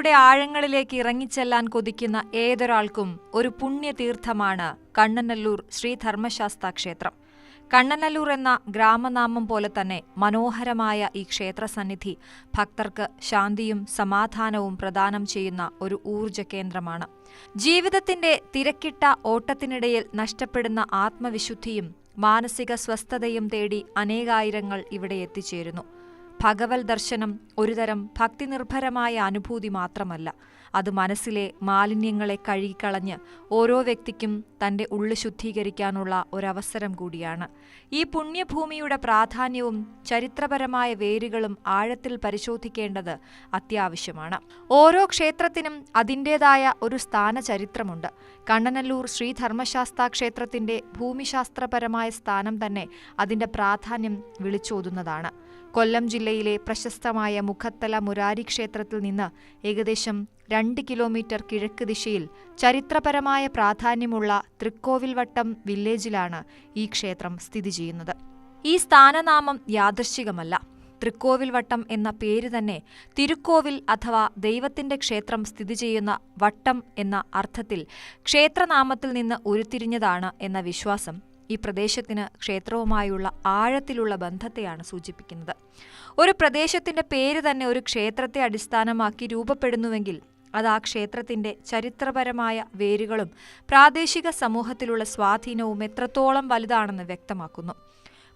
ചരിത്രത്തിന്റെ ആഴങ്ങളിലേക്ക് ഇറങ്ങിച്ചെല്ലാൻ കൊതിക്കുന്ന ഏതൊരാൾക്കും ഒരു പുണ്യതീർത്ഥമാണ് കണ്ണനല്ലൂർ ശ്രീ ധർമ്മശാസ്താ ക്ഷേത്രം. കണ്ണനല്ലൂർ എന്ന ഗ്രാമനാമം പോലെ തന്നെ മനോഹരമായ ഈ ക്ഷേത്രസന്നിധി ഭക്തർക്ക് ശാന്തിയും സമാധാനവും പ്രദാനം ചെയ്യുന്ന ഒരു ഊർജ്ജ കേന്ദ്രമാണ്. ജീവിതത്തിന്റെ തിരക്കിട്ട ഓട്ടത്തിനിടയിൽ നഷ്ടപ്പെടുന്ന ആത്മവിശുദ്ധിയും മാനസിക സ്വസ്ഥതയും തേടി അനേകായിരങ്ങൾ ഇവിടെ എത്തിച്ചേരുന്നു. ഭഗവത് ദർശനം ഒരുതരം ഭക്തിനിർഭരമായ അനുഭൂതി മാത്രമല്ല, അത് മനസ്സിലെ മാലിന്യങ്ങളെ കഴുകിക്കളഞ്ഞ് ഓരോ വ്യക്തിക്കും തന്റെ ഉള്ളു ശുദ്ധീകരിക്കാനുള്ള ഒരവസരം കൂടിയാണ്. ഈ പുണ്യഭൂമിയുടെ പ്രാധാന്യവും ചരിത്രപരമായ വേരുകളും ആഴത്തിൽ പരിശോധിക്കേണ്ടത് അത്യാവശ്യമാണ്. ഓരോ ക്ഷേത്രത്തിനും അതിൻ്റെതായ ഒരു സ്ഥാനചരിത്രമുണ്ട്. കണ്ണനല്ലൂർ ശ്രീ ധർമ്മശാസ്താ ക്ഷേത്രത്തിന്റെ ഭൂമിശാസ്ത്രപരമായ സ്ഥാനം തന്നെ അതിന്റെ പ്രാധാന്യം വിളിച്ചോതുന്നതാണ്. കൊല്ലം ജില്ലയിലെ പ്രശസ്തമായ മുഖത്തല മുരാരി ക്ഷേത്രത്തിൽ നിന്ന് ഏകദേശം 2 കിലോമീറ്റർ കിഴക്ക് ദിശയിൽ ചരിത്രപരമായ പ്രാധാന്യമുള്ള തൃക്കോവിൽവട്ടം വില്ലേജിലാണ് ഈ ക്ഷേത്രം സ്ഥിതി ചെയ്യുന്നത്. ഈ സ്ഥാനനാമം യാദൃശ്ചികമല്ല. തൃക്കോവിൽവട്ടം എന്ന പേര് തന്നെ തിരുക്കോവിൽ അഥവാ ദൈവത്തിന്റെ ക്ഷേത്രം സ്ഥിതി ചെയ്യുന്ന വട്ടം എന്ന അർത്ഥത്തിൽ ക്ഷേത്രനാമത്തിൽ നിന്ന് ഉരുത്തിരിഞ്ഞതാണ് എന്ന വിശ്വാസം ഈ പ്രദേശത്തിന് ക്ഷേത്രവുമായുള്ള ആഴത്തിലുള്ള ബന്ധത്തെയാണ് സൂചിപ്പിക്കുന്നത്. ഒരു പ്രദേശത്തിന്റെ പേര് തന്നെ ഒരു ക്ഷേത്രത്തെ അടിസ്ഥാനമാക്കി രൂപപ്പെടുന്നുവെങ്കിൽ അത് ആ ക്ഷേത്രത്തിന്റെ ചരിത്രപരമായ വേരുകളും പ്രാദേശിക സമൂഹത്തിലുള്ള സ്വാധീനവും എത്രത്തോളം വലുതാണെന്ന് വ്യക്തമാക്കുന്നു.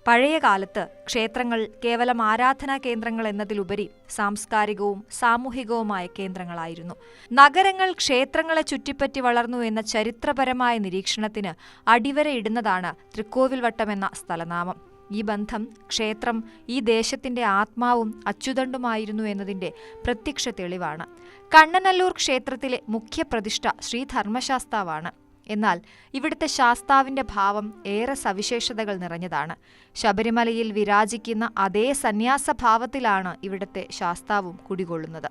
പഴയ കാലത്ത് ക്ഷേത്രങ്ങൾ കേവലം ആരാധനാ കേന്ദ്രങ്ങൾ എന്നതിലുപരി സാംസ്കാരികവും സാമൂഹികവുമായ കേന്ദ്രങ്ങളായിരുന്നു. നഗരങ്ങൾ ക്ഷേത്രങ്ങളെ ചുറ്റിപ്പറ്റി വളർന്നു എന്ന ചരിത്രപരമായ നിരീക്ഷണത്തിന് അടിവരയിടുന്നതാണ് തൃക്കോവിൽവട്ടം എന്ന സ്ഥലനാമം. ഈ ബന്ധം ക്ഷേത്രം ഈ ദേശത്തിന്റെ ആത്മാവും അച്ചുതണ്ടുമായിരുന്നു എന്നതിന്റെ പ്രത്യക്ഷ തെളിവാണ്. കണ്ണനല്ലൂർ ക്ഷേത്രത്തിലെ മുഖ്യപ്രതിഷ്ഠ ശ്രീ ധർമ്മശാസ്താവാണ്. എന്നാൽ ഇവിടുത്തെ ശാസ്താവിന്റെ ഭാവം ഏറെ സവിശേഷതകൾ നിറഞ്ഞതാണ്. ശബരിമലയിൽ വിരാജിക്കുന്ന അതേ സന്യാസഭാവത്തിലാണ് ഇവിടുത്തെ ശാസ്താവും കുടികൊള്ളുന്നത്.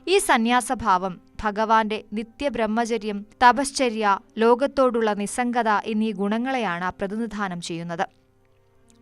ഈ സന്യാസഭാവം ഭഗവാന്റെ നിത്യബ്രഹ്മചര്യം, തപശ്ചര്യ, ലോകത്തോടുള്ള നിസ്സംഗത എന്നീ ഗുണങ്ങളെയാണ് പ്രതിനിധാനം ചെയ്യുന്നത്.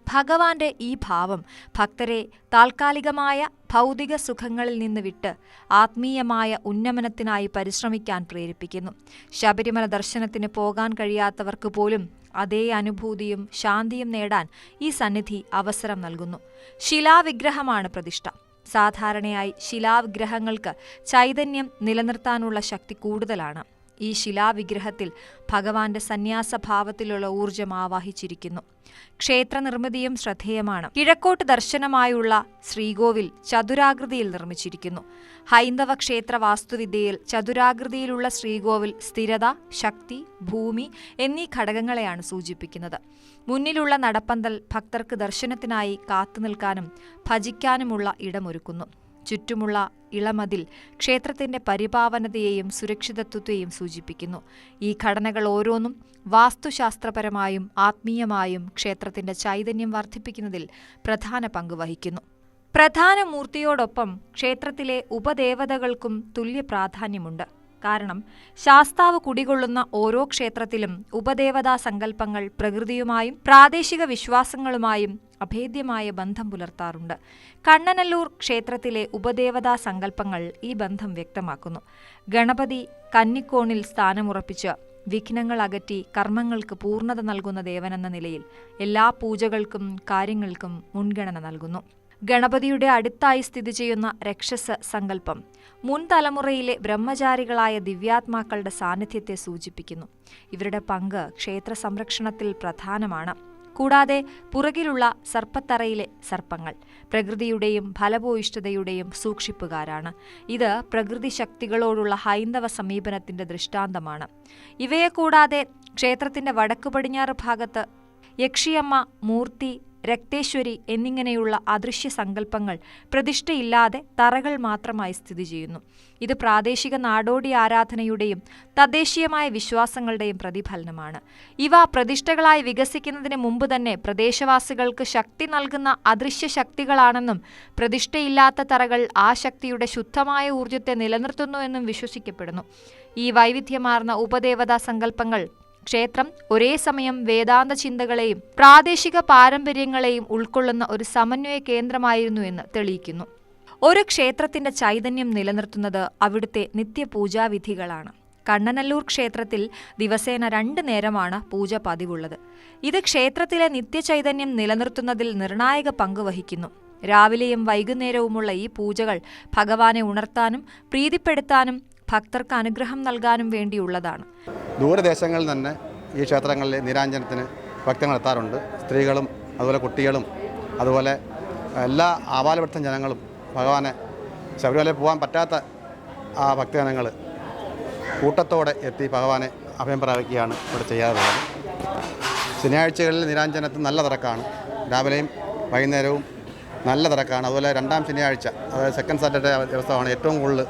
ഭഗവാന്റെ ഈ ഭാവം ഭക്തരെ താൽക്കാലികമായ ഭൗതിക സുഖങ്ങളിൽ നിന്ന് വിട്ട് ആത്മീയമായ ഉന്നമനത്തിനായി പരിശ്രമിക്കാൻ പ്രേരിപ്പിക്കുന്നു. ശബരിമല ദർശനത്തിന് പോകാൻ കഴിയാത്തവർക്ക് പോലും അതേ അനുഭൂതിയും ശാന്തിയും നേടാൻ ഈ സന്നിധി അവസരം നൽകുന്നു. ശിലാവിഗ്രഹമാണ് പ്രതിഷ്ഠ. സാധാരണയായി ശിലാവിഗ്രഹങ്ങൾക്ക് ചൈതന്യം നിലനിർത്താനുള്ള ശക്തി കൂടുതലാണ്. ഈ ശിലാവിഗ്രഹത്തിൽ ഭഗവാന്റെ സന്യാസഭാവത്തിലുള്ള ഊർജം ആവാഹിച്ചിരിക്കുന്നു. ക്ഷേത്ര നിർമ്മിതിയും ശ്രദ്ധേയമാണ്. കിഴക്കോട്ട് ദർശനമായുള്ള ശ്രീകോവിൽ ചതുരാകൃതിയിൽ നിർമ്മിച്ചിരിക്കുന്നു. ഹൈന്ദവ ക്ഷേത്ര വാസ്തുവിദ്യയിൽ ചതുരാകൃതിയിലുള്ള ശ്രീകോവിൽ സ്ഥിരത, ശക്തി, ഭൂമി എന്നീ ഘടകങ്ങളെയാണ് സൂചിപ്പിക്കുന്നത്. മുന്നിലുള്ള നടപ്പന്തൽ ഭക്തർക്ക് ദർശനത്തിനായി കാത്തുനിൽക്കാനും ഭജിക്കാനുമുള്ള ഇടമൊരുക്കുന്നു. ചുറ്റുമുള്ള ഇളമതിൽ ക്ഷേത്രത്തിന്റെ പരിപാവനതയെയും സുരക്ഷിതത്വത്തെയും സൂചിപ്പിക്കുന്നു. ഈ ഘടനകൾ ഓരോന്നും വാസ്തുശാസ്ത്രപരമായും ആത്മീയമായും ക്ഷേത്രത്തിന്റെ ചൈതന്യം വർദ്ധിപ്പിക്കുന്നതിൽ പ്രധാന പങ്ക് വഹിക്കുന്നു. പ്രധാന മൂർത്തിയോടൊപ്പം ക്ഷേത്രത്തിലെ ഉപദേവതകൾക്കും തുല്യ പ്രാധാന്യമുണ്ട്. കാരണം ശാസ്താവ് കുടികൊള്ളുന്ന ഓരോ ക്ഷേത്രത്തിലും ഉപദേവതാ സങ്കല്പങ്ങൾ പ്രകൃതിയുമായും പ്രാദേശിക വിശ്വാസങ്ങളുമായും അഭേദ്യമായ ബന്ധം പുലർത്താറുണ്ട്. കണ്ണനല്ലൂർ ക്ഷേത്രത്തിലെ ഉപദേവതാ സങ്കല്പങ്ങൾ ഈ ബന്ധം വ്യക്തമാക്കുന്നു. ഗണപതി കന്നിക്കോണിൽ സ്ഥാനമുറപ്പിച്ച് വിഘ്നങ്ങൾ അകറ്റി കർമ്മങ്ങൾക്ക് പൂർണ്ണത നൽകുന്ന ദേവനെന്ന നിലയിൽ എല്ലാ പൂജകൾക്കും കാര്യങ്ങൾക്കും മുൻഗണന നൽകുന്നു. ഗണപതിയുടെ അടുത്തായി സ്ഥിതി ചെയ്യുന്ന രക്ഷസ് സങ്കല്പം മുൻ തലമുറയിലെ ബ്രഹ്മചാരികളായ ദിവ്യാത്മാക്കളുടെ സാന്നിധ്യത്തെ സൂചിപ്പിക്കുന്നു. ഇവരുടെ പങ്ക് ക്ഷേത്ര സംരക്ഷണത്തിൽ പ്രധാനമാണ്. കൂടാതെ പുറകിലുള്ള സർപ്പത്തറയിലെ സർപ്പങ്ങൾ പ്രകൃതിയുടെയും ഫലഭൂയിഷ്ഠതയുടെയും സൂക്ഷിപ്പുകാരാണ്. ഇത് പ്രകൃതി ശക്തികളോടുള്ള ഹൈന്ദവ സമീപനത്തിന്റെ ദൃഷ്ടാന്തമാണ്. ഇവയെ കൂടാതെ ക്ഷേത്രത്തിന്റെ വടക്കു പടിഞ്ഞാറ് ഭാഗത്ത് യക്ഷിയമ്മ, മൂർത്തി, രക്തേശ്വരി എന്നിങ്ങനെയുള്ള അദൃശ്യ സങ്കല്പങ്ങൾ പ്രതിഷ്ഠയില്ലാതെ തറകൾ മാത്രമായി സ്ഥിതി ചെയ്യുന്നു. ഇത് പ്രാദേശിക നാടോടി ആരാധനയുടെയും തദ്ദേശീയമായ വിശ്വാസങ്ങളുടെയും പ്രതിഫലനമാണ്. ഇവ പ്രതിഷ്ഠകളായി വികസിക്കുന്നതിന് മുമ്പ് തന്നെ പ്രദേശവാസികൾക്ക് ശക്തി നൽകുന്ന അദൃശ്യ ശക്തികളാണെന്നും പ്രതിഷ്ഠയില്ലാത്ത തറകൾ ആ ശക്തിയുടെ ശുദ്ധമായ ഊർജ്ജത്തെ നിലനിർത്തുന്നുവെന്നും വിശ്വസിക്കപ്പെടുന്നു. ഈ വൈവിധ്യമാർന്ന ഉപദേവതാ സങ്കല്പങ്ങൾ ക്ഷേത്രം ഒരേ സമയം വേദാന്ത ചിന്തകളെയും പ്രാദേശിക പാരമ്പര്യങ്ങളെയും ഉൾക്കൊള്ളുന്ന ഒരു സമന്വയ കേന്ദ്രമായിരുന്നു എന്ന് തെളിയിക്കുന്നു. ഒരു ക്ഷേത്രത്തിന്റെ ചൈതന്യം നിലനിർത്തുന്നത് അവിടുത്തെ നിത്യപൂജാവിധികളാണ്. കണ്ണനല്ലൂർ ക്ഷേത്രത്തിൽ ദിവസേന 2 നേരമാണ് പൂജ പതിവുള്ളത്. ഇത് ക്ഷേത്രത്തിലെ നിത്യചൈതന്യം നിലനിർത്തുന്നതിൽ നിർണായക പങ്ക് വഹിക്കുന്നു. രാവിലെയും വൈകുന്നേരവുമുള്ള ഈ പൂജകൾ ഭഗവാനെ ഉണർത്താനും പ്രീതിപ്പെടുത്താനും ഭക്തർക്ക് അനുഗ്രഹം നൽകാനും വേണ്ടിയുള്ളതാണ്. ദൂരദേശങ്ങളിൽ തന്നെ ഈ ക്ഷേത്രങ്ങളിലെ നീരാഞ്ജനത്തിന് ഭക്തങ്ങൾ എത്താറുണ്ട്. സ്ത്രീകളും അതുപോലെ കുട്ടികളും അതുപോലെ എല്ലാ ആബാലവൃദ്ധ ജനങ്ങളും ഭഗവാനെ ശബരിമലയിൽ പോകാൻ പറ്റാത്ത ആ ഭക്തജനങ്ങൾ കൂട്ടത്തോടെ എത്തി ഭഗവാനെ അഭയം പ്രാപിക്കുകയാണ് ഇവിടെ ചെയ്യാറുള്ളത്. ശനിയാഴ്ചകളിൽ നീരാഞ്ജനത്തിന് നല്ല തിരക്കാണ്. രാവിലെയും വൈകുന്നേരവും നല്ല തിരക്കാണ്. അതുപോലെ 2ാം ശനിയാഴ്ച, അതായത് സെക്കൻഡ് സാറ്റർഡേ ദിവസമാണ് ഏറ്റവും കൂടുതൽ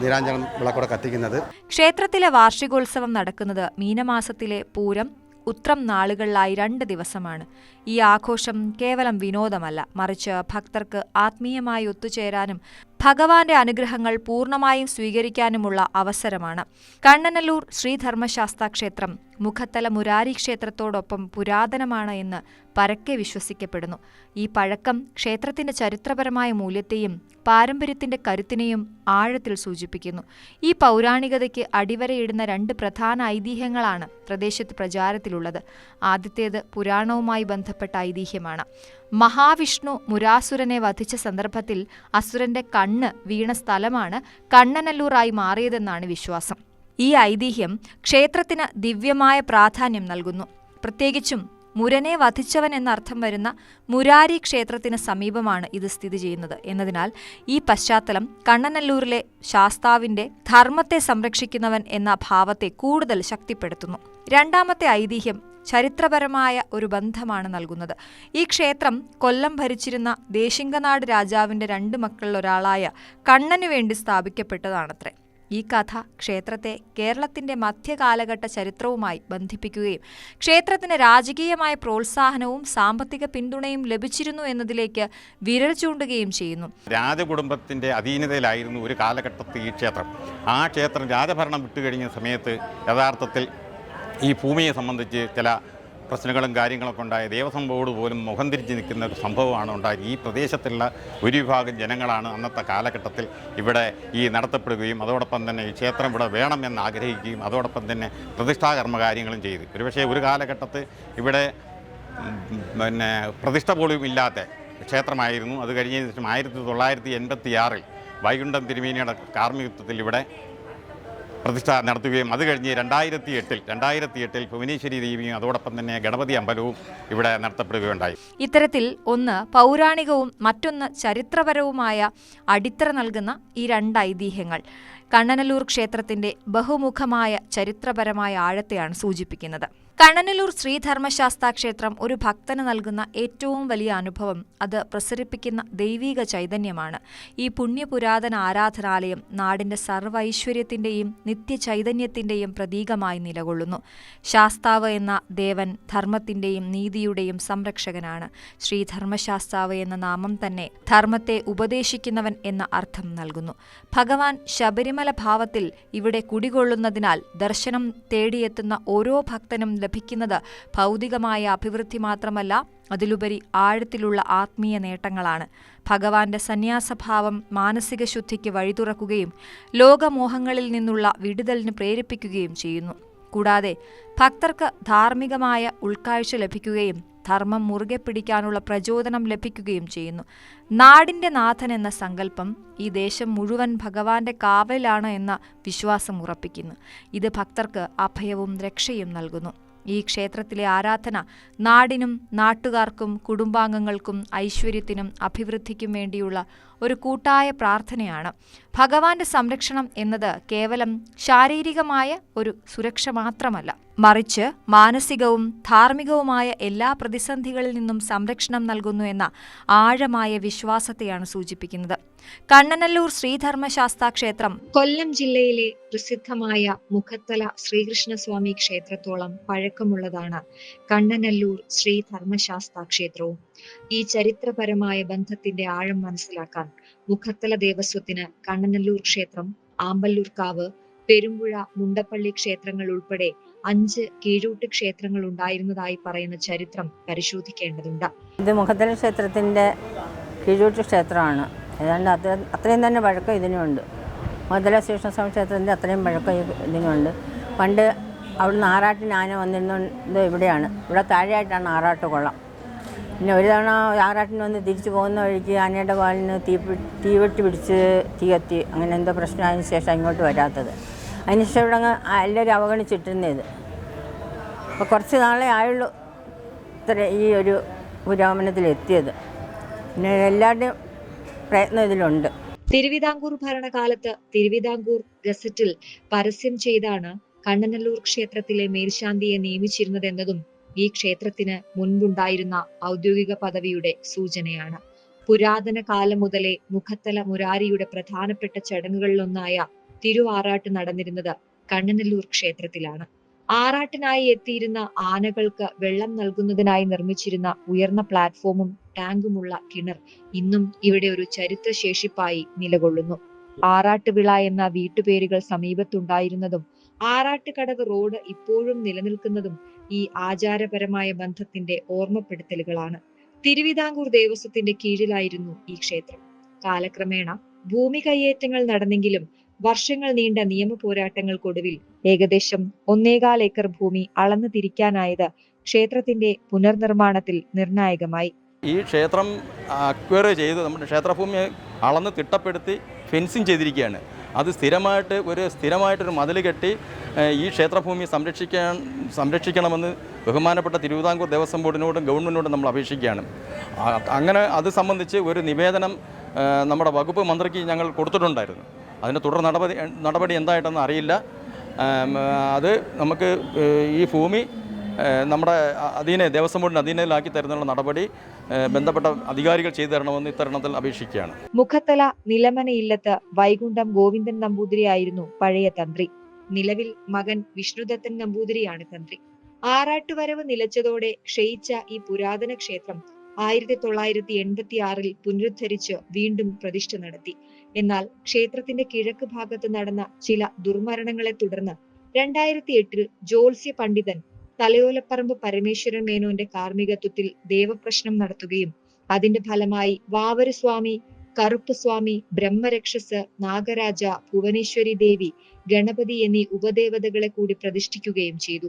നീരാഞ്ജനം വിളക്കോടെ കത്തിക്കുന്നത്. ക്ഷേത്രത്തിലെ വാർഷികോത്സവം നടക്കുന്നത് മീനമാസത്തിലെ പൂരം, ഉത്രം നാളുകളിലായി 2 ദിവസമാണ്. ഈ ആഘോഷം കേവലം വിനോദമല്ല, മറിച്ച് ഭക്തർക്ക് ആത്മീയമായി ഒത്തുചേരാനും ഭഗവാന്റെ അനുഗ്രഹങ്ങൾ പൂർണ്ണമായും സ്വീകരിക്കാനുമുള്ള അവസരമാണ്. കണ്ണനല്ലൂർ ശ്രീധർമ്മശാസ്താ ക്ഷേത്രം മുഖത്തല മുരാരി ക്ഷേത്രത്തോടൊപ്പം പുരാതനമാണ് എന്ന് പരക്കെ വിശ്വസിക്കപ്പെടുന്നു. ഈ പഴക്കം ക്ഷേത്രത്തിന്റെ ചരിത്രപരമായ മൂല്യത്തെയും പാരമ്പര്യത്തിന്റെ കരുത്തിനെയും ആഴത്തിൽ സൂചിപ്പിക്കുന്നു. ഈ പൗരാണികതയ്ക്ക് അടിവരയിടുന്ന 2 പ്രധാന ഐതിഹ്യങ്ങളാണ് പ്രദേശത്ത് പ്രചാരത്തിലുള്ളത്. ആദ്യത്തേത് പുരാണവുമായി ബന്ധപ്പെട്ട ഐതിഹ്യമാണ്. മഹാവിഷ്ണു മുരാസുരനെ വധിച്ച സന്ദർഭത്തിൽ അസുരന്റെ കണ്ണ് വീണ സ്ഥലമാണ് കണ്ണനല്ലൂറായി മാറിയതെന്നാണ് വിശ്വാസം. ഈ ഐതിഹ്യം ക്ഷേത്രത്തിന് ദിവ്യമായ പ്രാധാന്യം നൽകുന്നു. പ്രത്യേകിച്ചും മുരനെ വധിച്ചവൻ എന്നർത്ഥം വരുന്ന മുരാരി ക്ഷേത്രത്തിന് സമീപമാണ് ഇത് സ്ഥിതി ചെയ്യുന്നത് എന്നതിനാൽ ഈ പശ്ചാത്തലം കണ്ണനല്ലൂരിലെ ശാസ്താവിന്റെ ധർമ്മത്തെ സംരക്ഷിക്കുന്നവൻ എന്ന ഭാവത്തെ കൂടുതൽ ശക്തിപ്പെടുത്തുന്നു. രണ്ടാമത്തെ ഐതിഹ്യം ചരിത്രപരമായ ഒരു ബന്ധമാണ് നൽകുന്നത്. ഈ ക്ഷേത്രം കൊല്ലം ഭരിച്ചിരുന്ന ദേശിംഗനാട് രാജാവിന്റെ 2 മക്കളിലൊരാളായ കണ്ണനു വേണ്ടി സ്ഥാപിക്കപ്പെട്ടതാണത്രേ. ഈ കഥ ക്ഷേത്രത്തെ കേരളത്തിന്റെ മധ്യകാലഘട്ട ചരിത്രവുമായി ബന്ധിപ്പിക്കുകയും ക്ഷേത്രത്തിന് രാജകീയമായ പ്രോത്സാഹനവും സാമ്പത്തിക പിന്തുണയും ലഭിച്ചിരുന്നു എന്നതിലേക്ക് വിരൽ ചൂണ്ടുകയും ചെയ്യുന്നു. രാജകുടുംബത്തിന്റെ അധീനതയിലായിരുന്നു ഒരു കാലഘട്ടത്തിൽ ഈ ക്ഷേത്രം. ആ ക്ഷേത്രം രാജഭരണം വിട്ടുകഴിഞ്ഞ സമയത്ത് യഥാർത്ഥത്തിൽ ഈ ഭൂമിയെ സംബന്ധിച്ച് ചില പ്രശ്നങ്ങളും കാര്യങ്ങളൊക്കെ ഉണ്ടായ ദേവസ്വം ബോർഡ് പോലും മുഖം തിരിച്ച് നിൽക്കുന്ന ഒരു സംഭവമാണ് ഉണ്ടായത്. ഈ പ്രദേശത്തുള്ള ഒരു വിഭാഗം ജനങ്ങളാണ് അന്നത്തെ കാലഘട്ടത്തിൽ ഇവിടെ ഈ നടത്തപ്പെടുകയും അതോടൊപ്പം തന്നെ ഈ ക്ഷേത്രം ഇവിടെ വേണമെന്ന് ആഗ്രഹിക്കുകയും അതോടൊപ്പം തന്നെ പ്രതിഷ്ഠാകർമ്മ കാര്യങ്ങളും ചെയ്തു. ഒരുപക്ഷെ ഒരു കാലഘട്ടത്തിൽ ഇവിടെ പ്രതിഷ്ഠ പോലും ഇല്ലാത്ത ക്ഷേത്രമായിരുന്നു. അത് കഴിഞ്ഞതിന് ശേഷം 1986 വൈകുണ്ഠം തിരുമേനിയുടെ കാർമ്മികത്വത്തിൽ ഇവിടെ പ്രതിഷ്ഠ നടത്തുകയും അത് കഴിഞ്ഞ് 2008 ഭുവനേശ്വരി ദേവിയും അതോടൊപ്പം തന്നെ ഗണപതി അമ്പലവും ഇവിടെ നടത്തപ്പെടുകയുണ്ടായി. ഇത്തരത്തിൽ ഒന്ന് പൗരാണികവും മറ്റൊന്ന് ചരിത്രപരവുമായ അടിത്തറ നൽകുന്ന ഈ 2 ഐതിഹ്യങ്ങൾ കണ്ണനല്ലൂർ ക്ഷേത്രത്തിന്റെ ബഹുമുഖമായ ചരിത്രപരമായ ആഴത്തെയാണ് സൂചിപ്പിക്കുന്നത്. കണ്ണനല്ലൂർ ശ്രീധർമ്മശാസ്താ ക്ഷേത്രം ഒരു ഭക്തന് നൽകുന്ന ഏറ്റവും വലിയ അനുഭവം അത് പ്രസരിപ്പിക്കുന്ന ദൈവീക ചൈതന്യമാണ്. ഈ പുണ്യപുരാതന ആരാധനാലയം നാടിന്റെ സർവ്വ ഐശ്വര്യത്തിന്റെയും നിത്യചൈതന്യത്തിന്റെയും പ്രതീകമായി നിലകൊള്ളുന്നു. ശാസ്താവ് എന്ന ദേവൻ ധർമ്മത്തിന്റെയും നീതിയുടെയും സംരക്ഷകനാണ്. ശ്രീധർമ്മശാസ്താവ് എന്ന നാമം തന്നെ ധർമ്മത്തെ ഉപദേശിക്കുന്നവൻ എന്ന അർത്ഥം നൽകുന്നു. ഭഗവാൻ ശബരിമല ഭാവത്തിൽ ഇവിടെ കുടികൊള്ളുന്നതിനാൽ ദർശനം തേടിയെത്തുന്ന ഓരോ ഭക്തനും ലഭിക്കുന്നത് ഭൗതികമായ അഭിവൃദ്ധി മാത്രമല്ല, അതിലുപരി ആഴത്തിലുള്ള ആത്മീയ നേട്ടങ്ങളാണ്. ഭഗവാന്റെ സന്യാസഭാവം മാനസിക ശുദ്ധിക്ക് വഴിതുറക്കുകയും ലോകമോഹങ്ങളിൽ നിന്നുള്ള വിടുതലിന് പ്രേരിപ്പിക്കുകയും ചെയ്യുന്നു. കൂടാതെ ഭക്തർക്ക് ധാർമ്മികമായ ഉൾക്കാഴ്ച ലഭിക്കുകയും ധർമ്മം മുറുകെ പിടിക്കാനുള്ള പ്രചോദനം ലഭിക്കുകയും ചെയ്യുന്നു. നാടിന്റെ നാഥൻ എന്ന സങ്കല്പം ഈ ദേശം മുഴുവൻ ഭഗവാന്റെ കാവലിലാണ് എന്ന വിശ്വാസം ഉറപ്പിക്കുന്നു. ഇത് ഭക്തർക്ക് അഭയവും രക്ഷയും നൽകുന്നു. ഈ ക്ഷേത്രത്തിലെ ആരാധന നാടിനും നാട്ടുകാർക്കും കുടുംബാംഗങ്ങൾക്കും ഐശ്വര്യത്തിനും അഭിവൃദ്ധിക്കും വേണ്ടിയുള്ള ഒരു കൂട്ടായ പ്രാർത്ഥനയാണ്. ഭഗവാന്റെ സംരക്ഷണം എന്നത് കേവലം ശാരീരികമായ ഒരു സുരക്ഷ മാത്രമല്ല, മറിച്ച് മാനസികവും ധാർമ്മികവുമായ എല്ലാ പ്രതിസന്ധികളിൽ നിന്നും സംരക്ഷണം നൽകുന്നു എന്ന ആഴമായ വിശ്വാസത്തെയാണ് സൂചിപ്പിക്കുന്നത്. കണ്ണനല്ലൂർ ശ്രീധർമ്മശാസ്താ ക്ഷേത്രം കൊല്ലം ജില്ലയിലെ പ്രസിദ്ധമായ മുഖത്തല ശ്രീകൃഷ്ണസ്വാമി ക്ഷേത്രത്തോളം പഴക്കമുള്ളതാണ് കണ്ണനല്ലൂർ ശ്രീധർമ്മശാസ്താ ക്ഷേത്രവും. ഈ ചരിത്രപരമായ ബന്ധത്തിന്റെ ആഴം മനസ്സിലാക്കാൻ മുഖത്തല ദേവസ്വത്തിന് കണ്ണനല്ലൂർ ക്ഷേത്രം, ആമ്പല്ലൂർക്കാവ്, പെരുമ്പുഴ, മുണ്ടപ്പള്ളി ക്ഷേത്രങ്ങൾ ഉൾപ്പെടെ 5 കീഴൂട്ട് ക്ഷേത്രങ്ങൾ ഉണ്ടായിരുന്നതായി പറയുന്ന ചരിത്രം പരിശോധിക്കേണ്ടതുണ്ട്. ഇത് മുഖത്തല ക്ഷേത്രത്തിന്റെ കീഴൂട്ട് ക്ഷേത്രമാണ്. ഏതാണ്ട് അത്രയും തന്നെ പഴക്കം ഇതിനുണ്ട്. മുതല ശ്രീകൃഷ്ണസ്വാമി ക്ഷേത്രത്തിൻ്റെ അത്രയും പഴക്കം ഇതിനുണ്ട്. പണ്ട് അവിടുന്ന് ആറാട്ടിന് ആന വന്നിരുന്നത് ഇവിടെയാണ്. ഇവിടെ താഴെയായിട്ടാണ് ആറാട്ട് കൊള്ളം. പിന്നെ ഒരു തവണ ആറാട്ടിന് വന്ന് തിരിച്ചു പോകുന്ന വഴിക്ക് ആനയുടെ കാലിന് തീവെട്ടി പിടിച്ച് തീ കത്തി, അങ്ങനെ എന്തോ പ്രശ്നമായതിനു ശേഷം ഇങ്ങോട്ട് വരാത്തത്. അതിനുശേഷം ഇവിടെ എല്ലാവരും അവഗണിച്ചിട്ടിരുന്നത്. അപ്പോൾ കുറച്ച് നാളെ ആയുള്ളൂ ഇത്ര ഈ ഒരു പുരോഗമനത്തിലെത്തിയത്. പിന്നെ എല്ലാവരുടെയും പ്രയത്നം ഇതിലുണ്ട്. തിരുവിതാംകൂർ ഭരണകാലത്ത് തിരുവിതാംകൂർ ഗസറ്റിൽ പരസ്യം ചെയ്താണ് കണ്ണനല്ലൂർ ക്ഷേത്രത്തിലെ മേൽശാന്തിയെ നിയമിച്ചിരുന്നതെന്നതും ഈ ക്ഷേത്രത്തിന് മുൻപുണ്ടായിരുന്ന ഔദ്യോഗിക പദവിയുടെ സൂചനയാണ്. പുരാതന കാലം മുതലേ മുഖത്തല മുരാരിയുടെ പ്രധാനപ്പെട്ട ചടങ്ങുകളിലൊന്നായ തിരുവാറാട്ട് നടന്നിരുന്നത് കണ്ണനല്ലൂർ ക്ഷേത്രത്തിലാണ്. ആറാട്ടിനായി എത്തിയിരുന്ന ആനകൾക്ക് വെള്ളം നൽകുന്നതിനായി നിർമ്മിച്ചിരുന്ന ഉയർന്ന പ്ലാറ്റ്ഫോമും ടാങ്കുമുള്ള കിണർ ഇന്നും ഇവിടെ ഒരു ചരിത്രശേഷിപ്പായി നിലകൊള്ളുന്നു. ആറാട്ടുവിള എന്ന വീട്ടുപേരുകൾ സമീപത്തുണ്ടായിരുന്നതും ആറാട്ടുകടവ് റോഡ് ഇപ്പോഴും നിലനിൽക്കുന്നതും ഈ ആചാരപരമായ ബന്ധത്തിന്റെ ഓർമ്മപ്പെടുത്തലുകളാണ്. തിരുവിതാംകൂർ ദേവസ്വത്തിന്റെ കീഴിലായിരുന്നു ഈ ക്ഷേത്രം. കാലക്രമേണ ഭൂമി കയ്യേറ്റങ്ങൾ നടന്നെങ്കിലും വർഷങ്ങൾ നീണ്ട നിയമ പോരാട്ടങ്ങൾക്കൊടുവിൽ ഏകദേശം 1.25 ഏക്കർ ഭൂമി അളന്നു തിരിക്കാനായത് ക്ഷേത്രത്തിന്റെ പുനർനിർമ്മാണത്തിൽ നിർണായകമായി. ഈ ക്ഷേത്രം അക്വയർ ചെയ്ത് നമ്മുടെ ക്ഷേത്രഭൂമി അളന്ന് തിട്ടപ്പെടുത്തി ഫെൻസിങ് ചെയ്തിരിക്കുകയാണ്. അത് സ്ഥിരമായിട്ടൊരു മതിൽ കെട്ടി ഈ ക്ഷേത്രഭൂമി സംരക്ഷിക്കണമെന്ന് ബഹുമാനപ്പെട്ട തിരുവിതാംകൂർ ദേവസ്വം ബോർഡിനോടും ഗവൺമെൻറ്റിനോടും നമ്മൾ അപേക്ഷിക്കുകയാണ്. അങ്ങനെ അത് സംബന്ധിച്ച് ഒരു നിവേദനം നമ്മുടെ വകുപ്പ് മന്ത്രിക്ക് ഞങ്ങൾ കൊടുത്തിട്ടുണ്ടായിരുന്നു. അതിൻ്റെ തുടർ നടപടി എന്തായിട്ടെന്ന് അറിയില്ല. അത് നമുക്ക് ഈ ഭൂമി നമ്മുടെ ദേവസ്വം ബോർഡിന് അധീനയിലാക്കി തരുന്നുള്ള നടപടി ബന്ധപ്പെട്ട അധികാരികൾ ചെയ്തു തരണമെന്ന് ഇത്തരണത്തിൽ അപേക്ഷിക്കുകയാണ്. മുഖത്തല നിലമനയില്ലത്ത് വൈകുണ്ഠം ഗോവിന്ദൻ നമ്പൂതിരിയായിരുന്നു പഴയ തന്ത്രി. നിലവിൽ മകൻ വിഷ്ണുദത്തൻ നമ്പൂതിരിയാണ് തന്ത്രി. ആറാട്ടുവരവ് നിലച്ചതോടെ ക്ഷയിച്ച ഈ പുരാതന ക്ഷേത്രം 1986 പുനരുദ്ധരിച്ച് വീണ്ടും പ്രതിഷ്ഠ നടത്തി. എന്നാൽ ക്ഷേത്രത്തിന്റെ കിഴക്ക് ഭാഗത്ത് നടന്ന ചില ദുർമരണങ്ങളെ തുടർന്ന് 2008 ജ്യോത്സ്യ പണ്ഡിതൻ തലയോലപ്പറമ്പ് പരമേശ്വരൻ മേനോന്റെ കാർമ്മികത്വത്തിൽ ദേവപ്രശ്നം നടത്തുകയും അതിന്റെ ഫലമായി വാവരുസ്വാമി, കറുപ്പുസ്വാമി, ബ്രഹ്മരക്ഷസ്, നാഗരാജ, ഭുവനേശ്വരി ദേവി, ഗണപതി എന്നീ ഉപദേവതകളെ കൂടി പ്രതിഷ്ഠിക്കുകയും ചെയ്തു.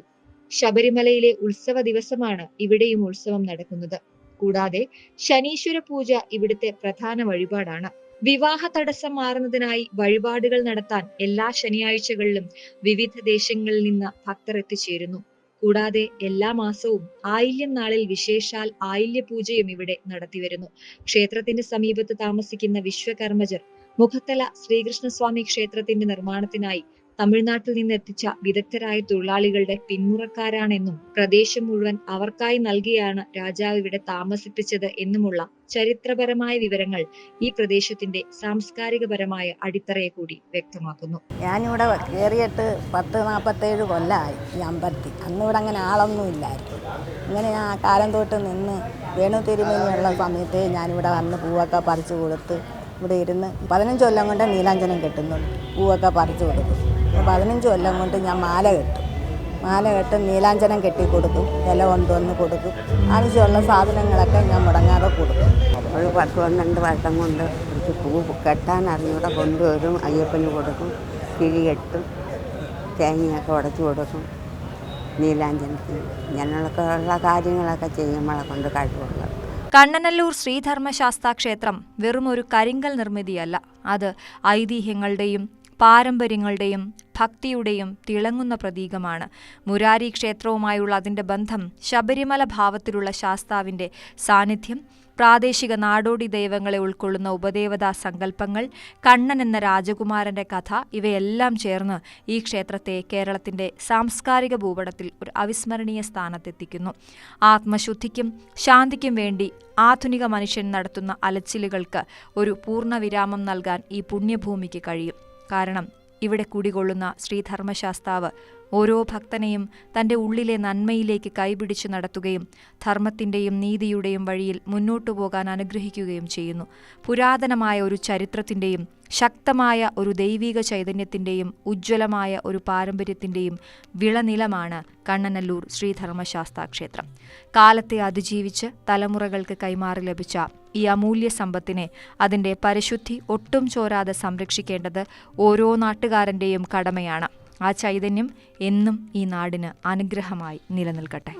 ശബരിമലയിലെ ഉത്സവ ദിവസമാണ് ഇവിടെയും ഉത്സവം നടക്കുന്നത്. കൂടാതെ ശനീശ്വര പൂജ ഇവിടുത്തെ പ്രധാന വഴിപാടാണ്. വിവാഹ തടസ്സം മാറുന്നതിനായി വഴിപാടുകൾ നടത്താൻ എല്ലാ ശനിയാഴ്ചകളിലും വിവിധ ദേശങ്ങളിൽ നിന്ന് ഭക്തർ എത്തിച്ചേരുന്നു. കൂടാതെ എല്ലാ മാസവും ആയില്യം നാളിൽ വിശേഷാൽ ആയില്യ പൂജയും ഇവിടെ നടത്തിവരുന്നു. ക്ഷേത്രത്തിന്റെ സമീപത്ത് താമസിക്കുന്ന വിശ്വകർമ്മജർ മുഖത്തല ശ്രീകൃഷ്ണസ്വാമി ക്ഷേത്രത്തിന്റെ നിർമ്മാണത്തിനായി തമിഴ്നാട്ടിൽ നിന്ന് എത്തിച്ച വിദഗ്ധരായ തൊഴിലാളികളുടെ പിന്മുറക്കാരാണെന്നും പ്രദേശം മുഴുവൻ അവർക്കായി നൽകിയാണ് രാജാവ് ഇവിടെ താമസിപ്പിച്ചത് എന്നുമുള്ള ചരിത്രപരമായ വിവരങ്ങൾ ഈ പ്രദേശത്തിന്റെ സാംസ്കാരികപരമായ അടിത്തറയെ കൂടി വ്യക്തമാക്കുന്നു. ഞാനിവിടെ കയറിയിട്ട് 47 കൊല്ലമായി ഈ അമ്പലത്തിൽ. അന്നിവിടെ അങ്ങനെ ആളൊന്നും ഇല്ലായിരുന്നു. ഇങ്ങനെ ഞാൻ ആ കാലം തൊട്ട് നിന്ന് വേണു തിരുമേനിയുള്ള സമയത്ത് ഞാനിവിടെ വന്ന് പൂവൊക്കെ പറിച്ചു കൊടുത്ത് ഇവിടെ ഇരുന്ന് 15 കൊല്ലം കൊണ്ട് നീലാഞ്ജനം കെട്ടുന്നുണ്ട്. പൂവൊക്കെ പറിച്ചു കൊടുക്കും. 15 കൊല്ലം കൊണ്ട് ഞാൻ മാല കെട്ടും, നീലാഞ്ജനം കെട്ടിക്കൊടുക്കും, ഇല കൊണ്ടുവന്ന് കൊടുക്കും. ആവശ്യമുള്ള സാധനങ്ങളൊക്കെ ഞാൻ മുടങ്ങാതെ കൊടുക്കും. ഒരു 10-12 വർഷം കൊണ്ട് കുറച്ച് പൂ കെട്ടാൻ അറിഞ്ഞൂടെ കൊണ്ടുവരും, അയ്യപ്പന് കൊടുക്കും, കിഴി കെട്ടും, തേങ്ങയൊക്കെ ഉടച്ചു കൊടുക്കും. നീലാഞ്ജനത്തിന് ഞങ്ങളൊക്കെ ഉള്ള കാര്യങ്ങളൊക്കെ ചെയ്യുമ്പോഴെ കൊണ്ട് കഴിവുള്ളത്. കണ്ണനല്ലൂർ ശ്രീധർമ്മശാസ്താ ക്ഷേത്രം വെറുമൊരു കരിങ്കൽ നിർമ്മിതിയല്ല. അത് ഐതിഹ്യങ്ങളുടെയും പാരമ്പര്യങ്ങളുടെയും ഭക്തിയുടെയും തിളങ്ങുന്ന പ്രതീകമാണ്. മുരാരി ക്ഷേത്രവുമായുള്ള അതിൻ്റെ ബന്ധം, ശബരിമല ഭാവത്തിലുള്ള ശാസ്താവിൻ്റെ സാന്നിധ്യം, പ്രാദേശിക നാടോടി ദൈവങ്ങളെ ഉൾക്കൊള്ളുന്ന ഉപദേവതാ സങ്കല്പങ്ങൾ, കണ്ണൻ എന്ന രാജകുമാരന്റെ കഥ, ഇവയെല്ലാം ചേർന്ന് ഈ ക്ഷേത്രത്തെ കേരളത്തിന്റെ സാംസ്കാരിക ഭൂപടത്തിൽ ഒരു അവിസ്മരണീയ സ്ഥാനത്തെത്തിക്കുന്നു. ആത്മശുദ്ധിക്കും ശാന്തിക്കും വേണ്ടി ആധുനിക മനുഷ്യൻ നടത്തുന്ന അലച്ചിലുകൾക്ക് ഒരു പൂർണ്ണവിരാമം നൽകാൻ ഈ പുണ്യഭൂമിക്ക് കഴിയും. കാരണം ഇവിടെ കുടികൊള്ളുന്ന ശ്രീധർമ്മശാസ്താവ് ഓരോ ഭക്തനെയും തൻ്റെ ഉള്ളിലെ നന്മയിലേക്ക് കൈപിടിച്ചു നടത്തുകയും ധർമ്മത്തിൻ്റെയും നീതിയുടെയും വഴിയിൽ മുന്നോട്ടു പോകാൻ അനുഗ്രഹിക്കുകയും ചെയ്യുന്നു. പുരാതനമായ ഒരു ചരിത്രത്തിൻ്റെയും ശക്തമായ ഒരു ദൈവിക ചൈതന്യത്തിൻ്റെയും ഉജ്ജ്വലമായ ഒരു പാരമ്പര്യത്തിൻ്റെയും വിളനിലമാണ് കണ്ണനല്ലൂർ ശ്രീധർമ്മശാസ്താ ക്ഷേത്രം. കാലത്തെ അതിജീവിച്ച് തലമുറകൾക്ക് കൈമാറി ലഭിച്ച ഈ അമൂല്യ സമ്പത്തിനെ അതിൻ്റെ പരിശുദ്ധി ഒട്ടും ചോരാതെ സംരക്ഷിക്കേണ്ടത് ഓരോ നാട്ടുകാരൻ്റെയും കടമയാണ്. ആ ചൈതന്യം എന്നും ഈ നാടിന് അനുഗ്രഹമായി നിലനിൽക്കട്ടെ.